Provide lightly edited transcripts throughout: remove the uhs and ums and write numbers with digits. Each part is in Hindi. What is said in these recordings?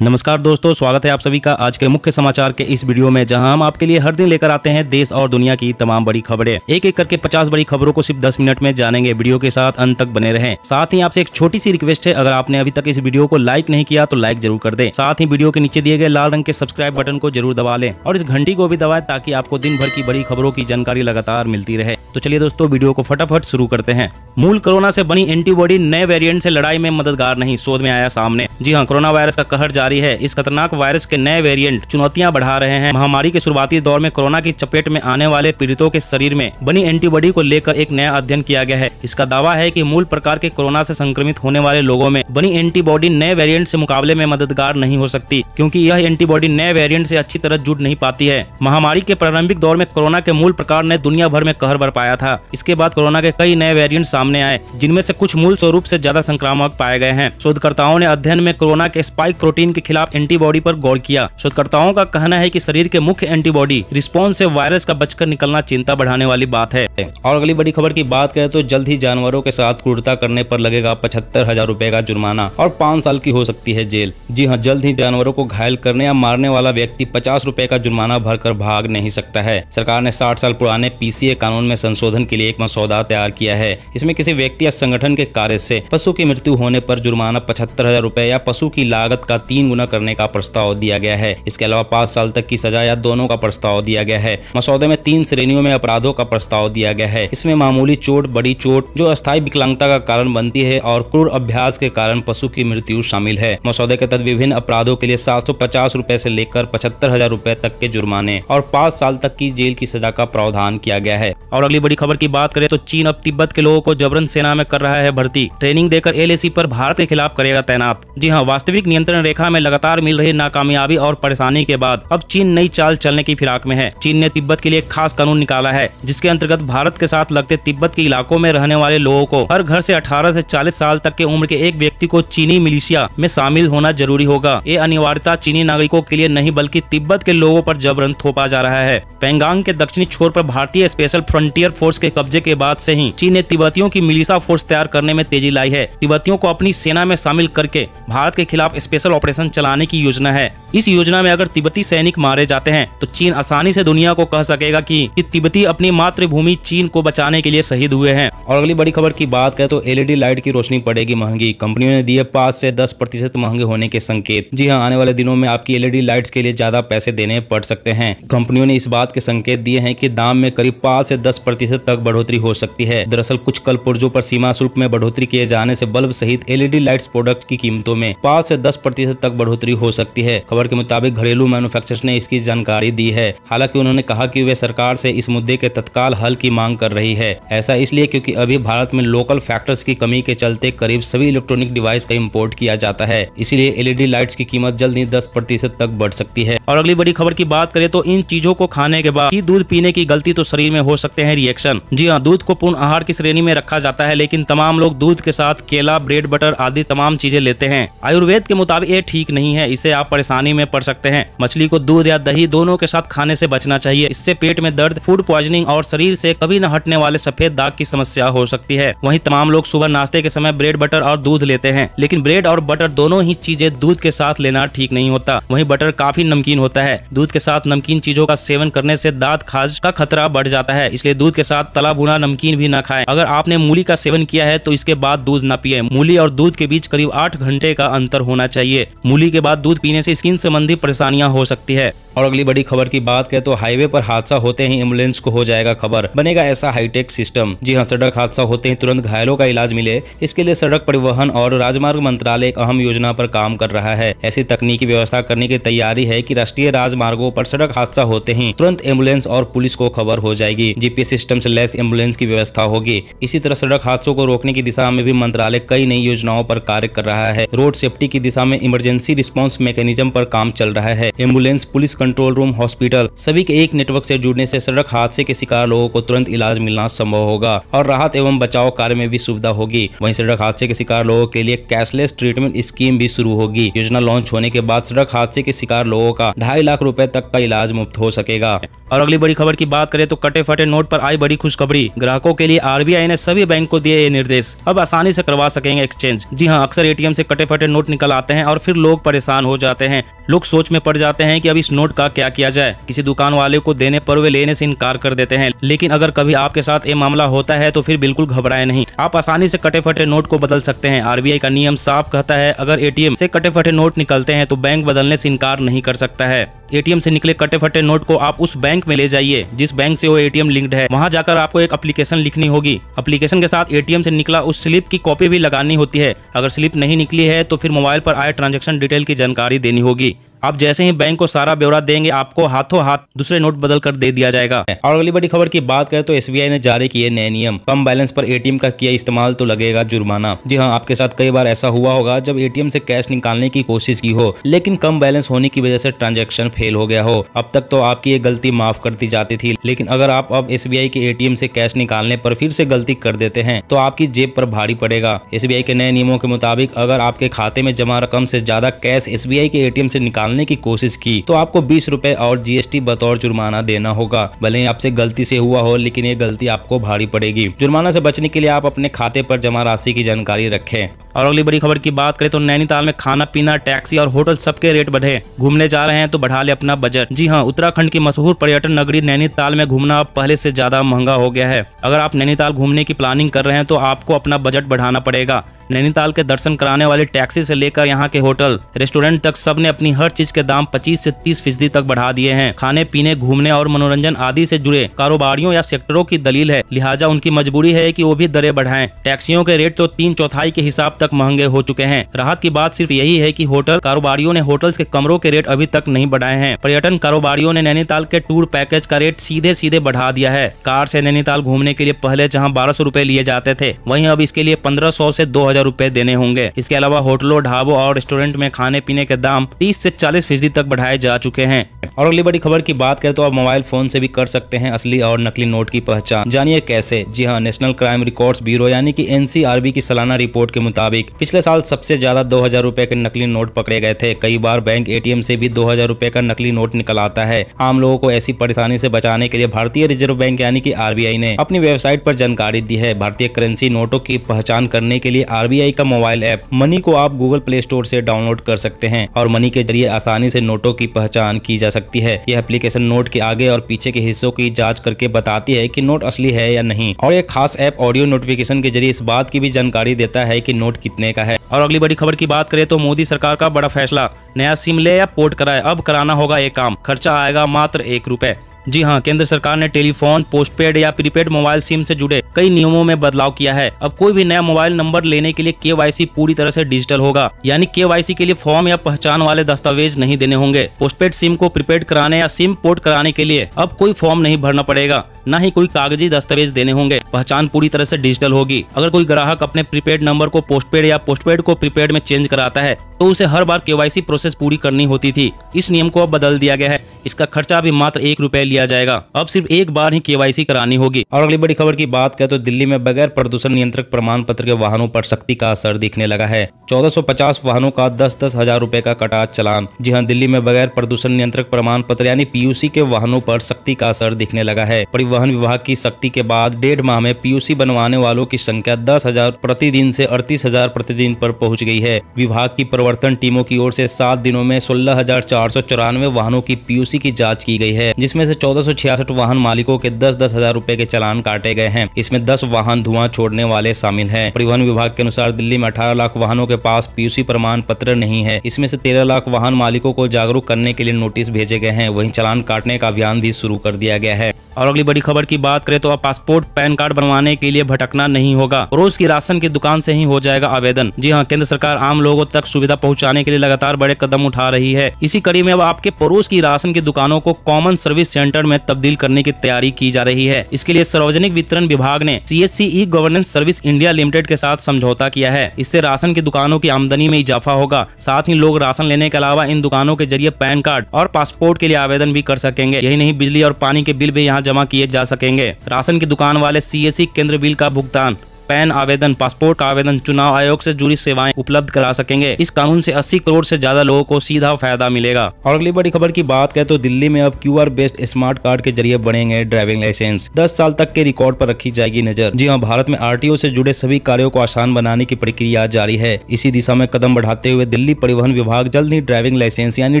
नमस्कार दोस्तों, स्वागत है आप सभी का आज के मुख्य समाचार के इस वीडियो में, जहां हम आपके लिए हर दिन लेकर आते हैं देश और दुनिया की तमाम बड़ी खबरें। एक एक करके 50 बड़ी खबरों को सिर्फ 10 मिनट में जानेंगे। वीडियो के साथ अंत तक बने रहें। साथ ही आपसे एक छोटी सी रिक्वेस्ट है, अगर आपने अभी तक इस वीडियो को लाइक नहीं किया तो लाइक जरूर कर दे। साथ ही वीडियो के नीचे दिए गए लाल रंग के सब्सक्राइब बटन को जरूर दबा लें और इस घंटी को भी दबाएं ताकि आपको दिन भर की बड़ी खबरों की जानकारी लगातार मिलती रहे। तो चलिए दोस्तों, वीडियो को फटाफट शुरू करते हैं। मूल कोरोना से बनी एंटीबॉडी नए वेरिएंट से लड़ाई में मददगार नहीं, शोध में आया सामने। जी हाँ, कोरोना वायरस का कहर जारी है। इस खतरनाक वायरस के नए वेरिएंट चुनौतियां बढ़ा रहे हैं। महामारी के शुरुआती दौर में कोरोना की चपेट में आने वाले पीड़ितों के शरीर में बनी एंटीबॉडी को लेकर एक नया अध्ययन किया गया है। इसका दावा है कि मूल प्रकार के कोरोना से संक्रमित होने वाले लोगों में बनी एंटीबॉडी नए वेरिएंट से मुकाबले में मददगार नहीं हो सकती, क्योंकि यह एंटीबॉडी नए वेरिएंट से अच्छी तरह जुड़ नहीं पाती है। महामारी के प्रारंभिक दौर में कोरोना के मूल प्रकार ने दुनिया भर में कहर बरपाया था। इसके बाद कोरोना के कई नए वेरिएंट सामने आए, जिनमें से कुछ मूल स्वरूप से ज्यादा संक्रामक पाए गए हैं। शोधकर्ताओं ने अध्ययन में कोरोना के स्पाइक प्रोटीन के खिलाफ एंटीबॉडी पर गौर किया। शोधकर्ताओं का कहना है कि शरीर के मुख्य एंटीबॉडी रिस्पॉन्स से वायरस का बचकर निकलना चिंता बढ़ाने वाली बात है। और अगली बड़ी खबर की बात करें तो जल्द ही जानवरों के साथ क्रूरता करने पर लगेगा 75,000 रुपए का जुर्माना और 5 साल की हो सकती है जेल। जी हाँ, जल्द ही जानवरों को घायल करने या मारने वाला व्यक्ति 50 रुपए का जुर्माना भरकर भाग नहीं सकता है। सरकार ने 60 साल पुराने PCA कानून में संशोधन के लिए एक मसौदा तैयार किया है। इसमें किसी व्यक्ति या संगठन के कार्य से पशु की मृत्यु होने पर जुर्माना 75,000 रुपए या पशु की लागत का 3 गुना करने का प्रस्ताव दिया गया है। इसके अलावा 5 साल तक की सजा या दोनों का प्रस्ताव दिया गया है। मसौदे में 3 श्रेणियों में अपराधों का प्रस्ताव दिया गया है। इसमें मामूली चोट, बड़ी चोट जो अस्थायी विकलांगता का कारण बनती है और क्रूर अभ्यास के कारण पशु की मृत्यु शामिल है। मसौदे के तहत विभिन्न अपराधों के लिए 750 रुपए से लेकर 75,000 रुपए तक के जुर्माने और 5 साल तक की जेल की सजा का प्रावधान किया गया है। और अगली बड़ी खबर की बात करें तो चीन अब तिब्बत के लोगों को जबरन सेना में कर रहा है भर्ती। ट्रेनिंग देकर LAC पर भारत के खिलाफ करेगा तैनात। जी हाँ, वास्तविक नियंत्रण रेखा में लगातार मिल रही नाकामयाबी और परेशानी के बाद अब चीन नई चाल चलने की फिराक में है। चीन ने तिब्बत के लिए एक खास कानून निकाला है, जिसके अंतर्गत भारत के साथ लगते तिब्बत के इलाकों में रहने वाले लोगों को हर घर से 18 से 40 साल तक के उम्र के एक व्यक्ति को चीनी मिलिशिया में शामिल होना जरूरी होगा। ये अनिवार्यता चीनी नागरिकों के लिए नहीं बल्कि तिब्बत के लोगों पर जबरन थोपा जा रहा है। पेंगांग के दक्षिणी छोर पर भारतीय स्पेशल फ्रंटियर फोर्स के कब्जे के बाद से ही चीन ने तिब्बतियों की मिलिशिया फोर्स तैयार करने में तेजी लाई है। तिब्बतियों को अपनी सेना में शामिल करके भारत के खिलाफ स्पेशल ऑपरेशन चलाने की योजना है। इस योजना में अगर तिब्बती सैनिक मारे जाते हैं तो चीन आसानी से दुनिया को कह सकेगा कि तिब्बती अपनी मातृभूमि चीन को बचाने के लिए शहीद हुए हैं। और अगली बड़ी खबर की बात करें तो LED लाइट की रोशनी पड़ेगी महंगी। कंपनियों ने दिए 5 से 10% महंगे होने के संकेत। जी हाँ, आने वाले दिनों में आपकी LED लाइट्स के लिए ज्यादा पैसे देने पड़ सकते हैं। कंपनियों ने इस बात के संकेत दिए हैं कि दाम में करीब 5 से 10% तक बढ़ोतरी हो सकती है। दरअसल कुछ कल पुर्जों पर सीमा शुल्क में बढ़ोतरी किए जाने से बल्ब सहित LED लाइट्स प्रोडक्ट की कीमतों में 5 से 10% तक बढ़ोतरी हो सकती है। खबर के मुताबिक घरेलू मैन्युफैक्चरर्स ने इसकी जानकारी दी है। हालांकि उन्होंने कहा कि वे सरकार से इस मुद्दे के तत्काल हल की मांग कर रही है। ऐसा इसलिए क्योंकि अभी भारत में लोकल फैक्टर्स की कमी के चलते करीब सभी इलेक्ट्रॉनिक डिवाइस का इंपोर्ट किया जाता है। इसलिए LED लाइट्स की कीमत जल्द ही 10% तक बढ़ सकती है। और अगली बड़ी खबर की बात करें तो इन चीजों को खाने के बाद दूध पीने की गलती तो शरीर में हो सकते हैं रिएक्शन। जी हाँ, दूध को पूर्ण आहार की श्रेणी में रखा जाता है, लेकिन तमाम लोग दूध के साथ केला, ब्रेड, बटर आदि तमाम चीजें लेते हैं। आयुर्वेद के मुताबिक ये ठीक नहीं है, इससे आप परेशानी में पड़ सकते हैं। मछली को दूध या दही दोनों के साथ खाने से बचना चाहिए। इससे पेट में दर्द, फूड पॉइजनिंग और शरीर से कभी न हटने वाले सफेद दाग की समस्या हो सकती है। वहीं तमाम लोग सुबह नाश्ते के समय ब्रेड, बटर और दूध लेते हैं, लेकिन ब्रेड और बटर दोनों ही चीजें दूध के साथ लेना ठीक नहीं होता। वहीं बटर काफी नमकीन होता है। दूध के साथ नमकीन चीजों का सेवन करने से दांत खाज का खतरा बढ़ जाता है, इसलिए दूध के साथ तला भुना नमकीन भी न खाएं। अगर आपने मूली का सेवन किया है तो इसके बाद दूध न पिए। मूली और दूध के बीच करीब 8 घंटे का अंतर होना चाहिए। मूली के बाद दूध पीने से स्किन संबंधी परेशानियां हो सकती है। और अगली बड़ी खबर की बात करें तो हाईवे पर हादसा होते ही एम्बुलेंस को हो जाएगा खबर, बनेगा ऐसा हाईटेक सिस्टम। जी हाँ, सड़क हादसा होते ही तुरंत घायलों का इलाज मिले, इसके लिए सड़क परिवहन और राजमार्ग मंत्रालय एक अहम योजना पर काम कर रहा है। ऐसी तकनीकी व्यवस्था करने की तैयारी है कि राष्ट्रीय राजमार्गों पर सड़क हादसा होते ही तुरंत एम्बुलेंस और पुलिस को खबर हो जाएगी। GPS सिस्टम से लैस एम्बुलेंस की व्यवस्था होगी। इसी तरह सड़क हादसों को रोकने की दिशा में भी मंत्रालय कई नई योजनाओं पर कार्य कर रहा है। रोड सेफ्टी की दिशा में इमरजेंसी रिस्पांस मैकेनिज्म पर काम चल रहा है। Ambulance, police control room, hospital सभी के एक नेटवर्क से जुड़ने से सड़क हादसे के शिकार लोगों को तुरंत इलाज मिलना संभव होगा और राहत एवं बचाव कार्य में भी सुविधा होगी। वहीं सड़क हादसे के शिकार लोगों के लिए कैशलेस ट्रीटमेंट स्कीम भी शुरू होगी। योजना लॉन्च होने के बाद सड़क हादसे के शिकार लोगों का 2.5 लाख रुपए तक का इलाज मुफ्त हो सकेगा। और अगली बड़ी खबर की बात करें तो कटे फटे नोट पर आई बड़ी खुशखबरी। ग्राहकों के लिए आरबीआई ने सभी बैंक को दिए ये निर्देश, अब आसानी से करवा सकेंगे एक्सचेंज। जी हां, अक्सर एटीएम से कटे फटे नोट निकल आते हैं और फिर लोग परेशान हो जाते हैं। लोग सोच में पड़ जाते हैं कि अब इस नोट का क्या किया जाए। किसी दुकान वाले को देने पर वे लेने से इनकार कर देते हैं। लेकिन अगर कभी आपके साथ ये मामला होता है तो फिर बिल्कुल घबराएं नहीं, आप आसानी से कटे फटे नोट को बदल सकते हैं। आरबीआई का नियम साफ कहता है, अगर एटीएम से कटे फटे नोट निकलते हैं तो बैंक बदलने से इनकार नहीं कर सकता है। एटीएम से निकले कटे फटे नोट को आप उस बैंक में ले जाइए जिस बैंक से वो एटीएम लिंक्ड है। वहां जाकर आपको एक एप्लीकेशन लिखनी होगी। एप्लीकेशन के साथ एटीएम से निकला उस स्लिप की कॉपी भी लगानी होती है। अगर स्लिप नहीं निकली है तो फिर मोबाइल पर आए ट्रांजैक्शन डिटेल की जानकारी देनी होगी। आप जैसे ही बैंक को सारा ब्यौरा देंगे, आपको हाथों हाथ दूसरे नोट बदल कर दे दिया जाएगा। और अगली बड़ी खबर की बात करें तो एसबीआई ने जारी किए नए नियम। कम बैलेंस पर एटीएम का किया इस्तेमाल तो लगेगा जुर्माना। जी हां, आपके साथ कई बार ऐसा हुआ होगा जब एटीएम से कैश निकालने की कोशिश की हो, लेकिन कम बैलेंस होने की वजह से ट्रांजैक्शन फेल हो गया हो। अब तक तो आपकी ये गलती माफ कर दी जाती थी, लेकिन अगर आप अब एसबीआई के एटीएम से कैश निकालने पर फिर से गलती कर देते हैं तो आपकी जेब पर भारी पड़ेगा। एसबीआई के नए नियमों के मुताबिक अगर आपके खाते में जमा रकम से ज्यादा कैश एसबीआई के एटीएम से निकालने की कोशिश की तो आपको 20 रुपए और जीएसटी बतौर जुर्माना देना होगा। भले ही आपसे गलती से हुआ हो, लेकिन ये गलती आपको भारी पड़ेगी। जुर्माना से बचने के लिए आप अपने खाते पर जमा राशि की जानकारी रखें। और अगली बड़ी खबर की बात करें तो नैनीताल में खाना पीना, टैक्सी और होटल सबके रेट बढ़े। घूमने जा रहे हैं तो बढ़ा ले अपना बजट। जी हां, उत्तराखंड की मशहूर पर्यटन नगरी नैनीताल में घूमना अब पहले से ज्यादा महंगा हो गया है। अगर आप नैनीताल घूमने की प्लानिंग कर रहे हैं तो आपको अपना बजट बढ़ाना पड़ेगा। नैनीताल के दर्शन कराने वाले टैक्सी से लेकर यहाँ के होटल, रेस्टोरेंट तक सबने अपनी हर चीज के दाम 25 से 30% तक बढ़ा दिए हैं। खाने पीने, घूमने और मनोरंजन आदि से जुड़े कारोबारियों या सेक्टरों की दलील है, लिहाजा उनकी मजबूरी है कि वो भी दरें बढ़ाएं। टैक्सियों के रेट तो 3/4 के हिसाब तक महंगे हो चुके हैं। राहत की बात सिर्फ यही है कि होटल कारोबारियों ने होटल्स के कमरों के रेट अभी तक नहीं बढ़ाए हैं। पर्यटन कारोबारियों ने नैनीताल के टूर पैकेज का रेट सीधे बढ़ा दिया है। कार से नैनीताल घूमने के लिए पहले जहाँ 1200 रुपए लिए जाते थे, वहीं अब इसके लिए 1500 से 2000 रुपए देने होंगे। इसके अलावा होटलों, ढाबों और रेस्टोरेंट में खाने पीने के दाम 30 से 40% तक बढ़ाए जा चुके हैं। और अगली बड़ी खबर की बात करें तो आप मोबाइल फोन से भी कर सकते हैं असली और नकली नोट की पहचान। जानिए कैसे। जी हां, नेशनल क्राइम रिकॉर्ड्स ब्यूरो यानी कि एनसीआरबी की सालाना रिपोर्ट के मुताबिक पिछले साल सबसे ज्यादा 2000 रुपए के नकली नोट पकड़े गए थे। कई बार बैंक एटीएम से भी 2000 रुपए का नकली नोट निकल आता है। आम लोगों को ऐसी परेशानी से बचाने के लिए भारतीय रिजर्व बैंक यानी कि आरबीआई ने अपनी वेबसाइट पर जानकारी दी है। भारतीय करेंसी नोटों की पहचान करने के लिए आरबीआई का मोबाइल ऐप मनी को आप गूगल प्ले स्टोर से डाउनलोड कर सकते हैं और मनी के जरिए आसानी से नोटों की पहचान की जा सकती है। यह एप्लीकेशन नोट के आगे और पीछे के हिस्सों की जांच करके बताती है कि नोट असली है या नहीं, और एक खास ऐप ऑडियो नोटिफिकेशन के जरिए इस बात की भी जानकारी देता है कि नोट कितने का है। और अगली बड़ी खबर की बात करें तो मोदी सरकार का बड़ा फैसला, नया सिम ले या पोर्ट कराए, अब कराना होगा एक काम, खर्चा आएगा मात्र 1 रुपए। जी हां, केंद्र सरकार ने टेलीफोन, पोस्टपेड या प्रीपेड मोबाइल सिम से जुड़े कई नियमों में बदलाव किया है। अब कोई भी नया मोबाइल नंबर लेने के लिए केवाईसी पूरी तरह से डिजिटल होगा, यानी केवाईसी के लिए फॉर्म या पहचान वाले दस्तावेज नहीं देने होंगे। पोस्टपेड सिम को प्रीपेड कराने या सिम पोर्ट कराने के लिए अब कोई फॉर्म नहीं भरना पड़ेगा, न ही कोई कागजी दस्तावेज देने होंगे। पहचान पूरी तरह से डिजिटल होगी। अगर कोई ग्राहक अपने प्रीपेड नंबर को पोस्टपेड या पोस्टपेड को प्रीपेड में चेंज कराता है तो उसे हर बार केवाईसी प्रोसेस पूरी करनी होती थी। इस नियम को अब बदल दिया गया है। इसका खर्चा भी मात्र 1 रुपए लिया जाएगा। अब सिर्फ एक बार ही केवाईसी करानी होगी। और अगली बड़ी खबर की बात करें तो दिल्ली में बगैर प्रदूषण नियंत्रक प्रमाण पत्र के वाहनों पर सख्ती का असर दिखने लगा है। 1450 वाहनों का 10-10 हजार रुपए का कटा चालान। जी हां, दिल्ली में बगैर प्रदूषण नियंत्रक प्रमाण पत्र यानी पीयूसी के वाहनों पर सख्ती का असर दिखने लगा है। परिवहन विभाग की सख्ती के बाद 1.5 माह में पीयूसी बनवाने वालों की संख्या 10,000 प्रतिदिन से 38,000 प्रतिदिन पर पहुंच गई है। विभाग की प्रवर्तन टीमों की ओर से 7 दिनों में 16,494 वाहनों की पीयूसी की जांच की गई है, जिसमें से 1466 वाहन मालिकों के 10-10 हजार रुपए के चालान काटे गए हैं। इसमें 10 वाहन धुआं छोड़ने वाले शामिल हैं। परिवहन विभाग के अनुसार दिल्ली में 18 लाख वाहनों के पास पीयूसी प्रमाण पत्र नहीं है। इसमें से 13 लाख वाहन मालिकों को जागरूक करने के लिए नोटिस भेजे गए हैं। वहीं चालान काटने का अभियान भी शुरू कर दिया गया है। और अगली बड़ी खबर की बात करें तो अब पासपोर्ट पैन कार्ड बनवाने के लिए भटकना नहीं होगा। पड़ोस की राशन की दुकान से ही हो जाएगा आवेदन। जी हाँ, केंद्र सरकार आम लोगों तक सुविधा पहुंचाने के लिए लगातार बड़े कदम उठा रही है। इसी कड़ी में अब आपके पड़ोस की राशन की दुकानों को कॉमन सर्विस सेंटर में तब्दील करने की तैयारी की जा रही है। इसके लिए सार्वजनिक वितरण विभाग ने CSC e governance service India limited के साथ समझौता किया है। इससे राशन की दुकानों की आमदनी में इजाफा होगा। साथ ही लोग राशन लेने के अलावा इन दुकानों के जरिए पैन कार्ड और पासपोर्ट के लिए आवेदन भी कर सकेंगे। यही नहीं, बिजली और पानी के बिल भी यहाँ जमा किए जा सकेंगे। राशन की दुकान वाले CSC केंद्र बिल का भुगतान, पैन आवेदन, पासपोर्ट का आवेदन, चुनाव आयोग से जुड़ी सेवाएं उपलब्ध करा सकेंगे। इस कानून से 80 करोड़ से ज्यादा लोगों को सीधा फायदा मिलेगा। और अगली बड़ी खबर की बात करें तो दिल्ली में अब QR बेस्ड स्मार्ट कार्ड के जरिए बनेंगे ड्राइविंग लाइसेंस। 10 साल तक के रिकॉर्ड पर रखी जाएगी नजर। जी हाँ, भारत में RTO से जुड़े सभी कार्यों को आसान बनाने की प्रक्रिया जारी है। इसी दिशा में कदम बढ़ाते हुए दिल्ली परिवहन विभाग जल्द ही ड्राइविंग लाइसेंस यानी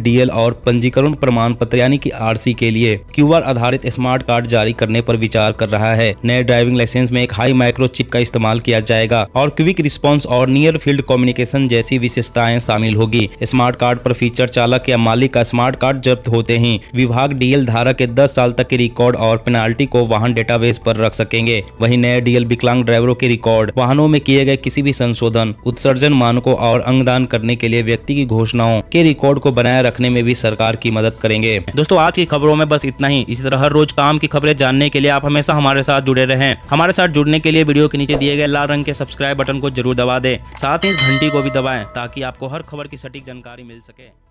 DL और पंजीकरण प्रमाण पत्र यानी कि RC के लिए QR आधारित स्मार्ट कार्ड जारी करने पर विचार कर रहा है। नए ड्राइविंग लाइसेंस में एक हाई माइक्रो चिप का इस्तेमाल किया जाएगा और क्विक रिस्पांस और नियर फील्ड कम्युनिकेशन जैसी विशेषताएं शामिल होगी। स्मार्ट कार्ड पर फीचर चालक या मालिक का स्मार्ट कार्ड जब्त होते ही विभाग DL धारक के 10 साल तक के रिकॉर्ड और पेनाल्टी को वाहन डेटाबेस पर रख सकेंगे। वहीं नए DL विकलांग ड्राइवरों के रिकॉर्ड, वाहनों में किए गए किसी भी संशोधन, उत्सर्जन मानकों और अंगदान करने के लिए व्यक्ति की घोषणाओं के रिकॉर्ड को बनाए रखने में भी सरकार की मदद करेंगे। दोस्तों, आज की खबरों में बस इतना ही। इसी तरह हर रोज काम की खबरें जानने के लिए आप हमेशा हमारे साथ जुड़े रहें। हमारे साथ जुड़ने के लिए वीडियो के नीचे दिए गए लाल रंग के सब्सक्राइब बटन को जरूर दबा दें। साथ ही इस घंटी को भी दबाएं ताकि आपको हर खबर की सटीक जानकारी मिल सके।